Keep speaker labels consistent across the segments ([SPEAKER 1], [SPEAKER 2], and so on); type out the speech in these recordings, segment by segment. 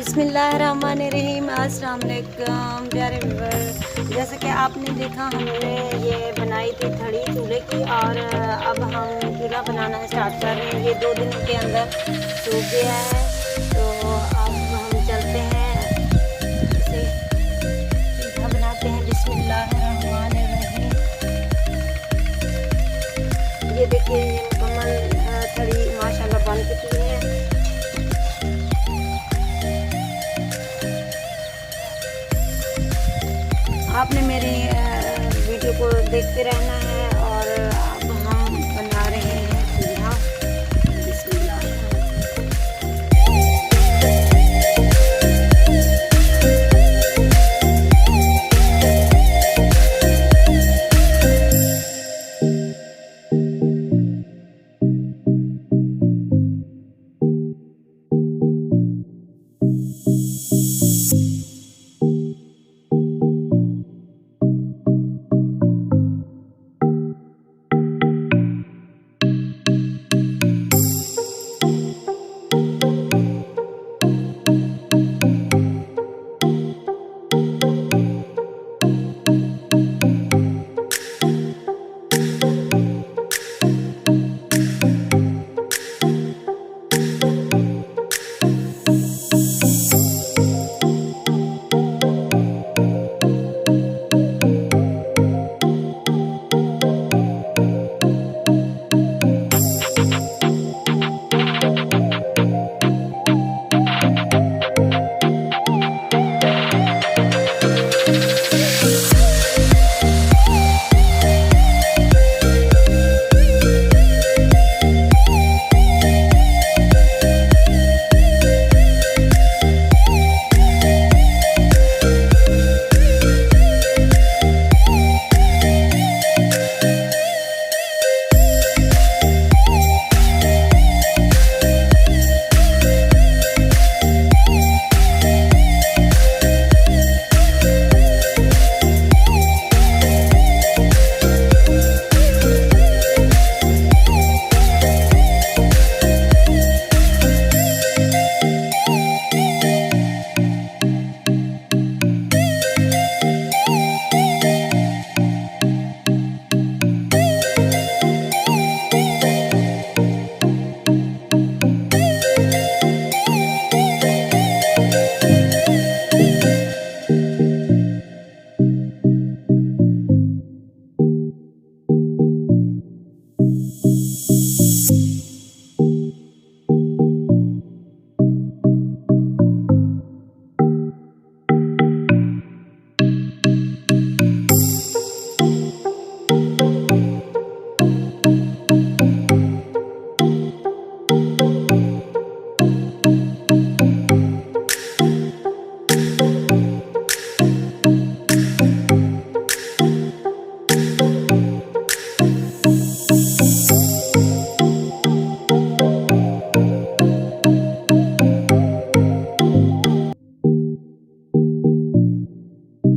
[SPEAKER 1] बिस्मिल्लाहिर्रहमानिर्रहीम। अस्सलाम वालेकुम प्यारे व्यूअर। जैसे कि आपने देखा हमने ये बनाई थी थड़ी चूल्हे की, और अब हम चूल्हा बनाना स्टार्ट कर रहे हैं। ये 2 दिन के अंदर सूख गया है, तो अब हम चलते हैं इसे चूल्हा बनाते हैं। बिस्मिल्लाहिर्रहमानिर्रहीम। ये देखिए, ये मुकम्मल थड़ी माशाल्लाह बन चुकी है। आपने मेरी वीडियो को देखते रहना है। और अब हम बना रहे हैं चूल्हा। बिस्मिल्लाह।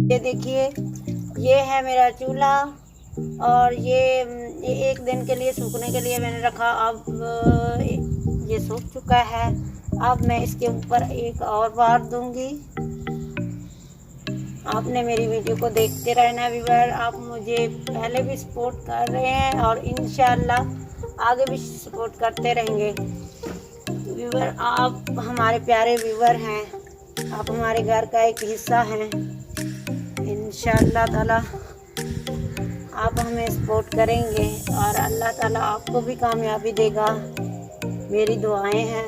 [SPEAKER 1] ये देखिए, ये है मेरा चूल्हा, और ये 1 दिन के लिए सूखने के लिए मैंने रखा। अब ये सूख चुका है। अब मैं इसके ऊपर एक और बार दूंगी। आपने मेरी वीडियो को देखते रहना व्यूअर। आप मुझे पहले भी सपोर्ट कर रहे हैं और इंशाल्लाह आगे भी सपोर्ट करते रहेंगे। व्यूअर, आप हमारे प्यारे व्यूअर हैं, आप हमारे घर का एक हिस्सा हैं। इंशाल्लाह ताला आप हमें सपोर्ट करेंगे और अल्लाह ताला आपको भी कामयाबी देगा। मेरी दुआएं हैं।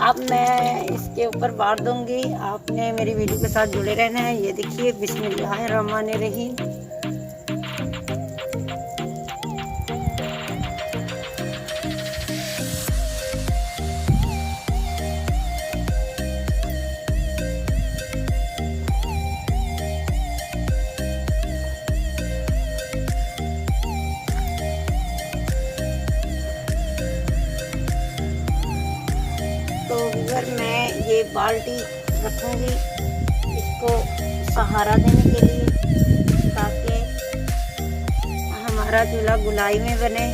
[SPEAKER 1] अब मैं इसके ऊपर बार दूंगी। आपने मेरी वीडियो के साथ जुड़े रहना है। ये देखिए, बिस्मिल्लाहिर्रहमानिर्रहीम। तो व्यूअर, मैं ये बाल्टी रखूँगी इसको सहारा देने के लिए, ताकि हमारा चूल्हा गुलाई में बने।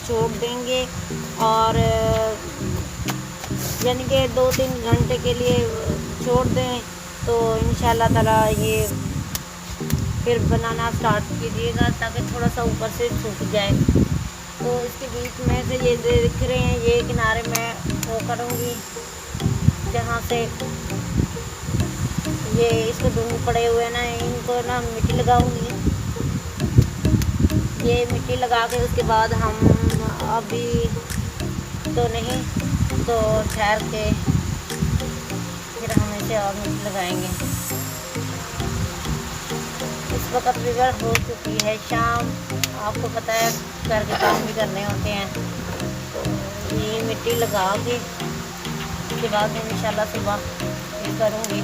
[SPEAKER 1] छोड़ देंगे और यानी कि 2-3 घंटे के लिए छोड़ दें, तो इंशाल्लाह ताला ये फिर बनाना स्टार्ट कीजिएगा ताकि थोड़ा सा ऊपर से सूख जाए। तो इसके बीच में से ये दिख रहे हैं, ये किनारे मैं वो करूँगी जहाँ से ये इसको धूल पड़े हुए ना, इनको ना मिट्टी लगाऊंगी। ये मिट्टी लगा के उसके बाद हम अभी तो नहीं, तो ठहर के फिर हम इसे और मिट्टी लगाएंगे। इस वक्त विवर हो चुकी है शाम, आपको पता है घर के काम भी करने होते हैं। तो ये मिट्टी लगा के उसके बाद मैं इंशाल्लाह सुबह ये करूँगी।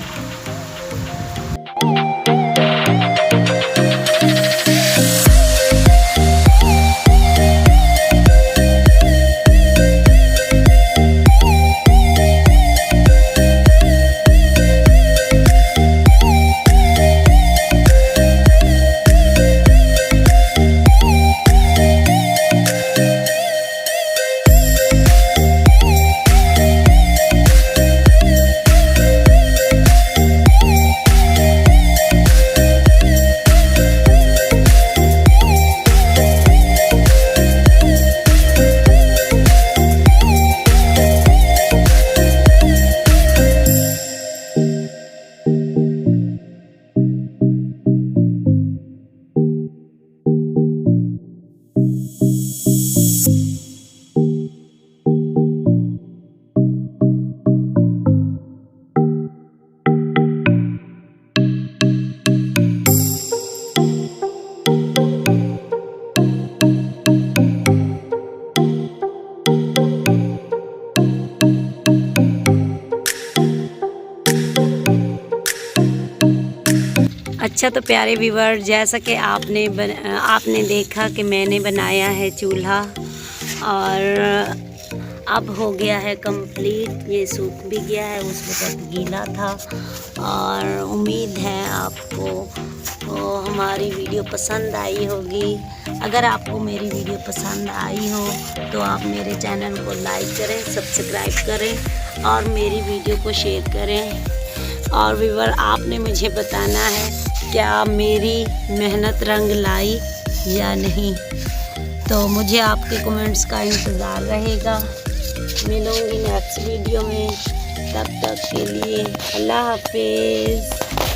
[SPEAKER 1] अच्छा तो प्यारे व्यूअर, जैसा कि आपने देखा कि मैंने बनाया है चूल्हा और अब हो गया है कंप्लीट। ये सूख भी गया है, उस वक्त गीला था। और उम्मीद है आपको तो हमारी वीडियो पसंद आई होगी। अगर आपको मेरी वीडियो पसंद आई हो तो आप मेरे चैनल को लाइक करें, सब्सक्राइब करें और मेरी वीडियो को शेयर करें। और व्यूअर, आपने मुझे बताना है क्या मेरी मेहनत रंग लाई या नहीं। तो मुझे आपके कमेंट्स का इंतज़ार रहेगा। मिलूंगी नेक्स्ट वीडियो में, तब तक के लिए अल्लाह हाफिज़।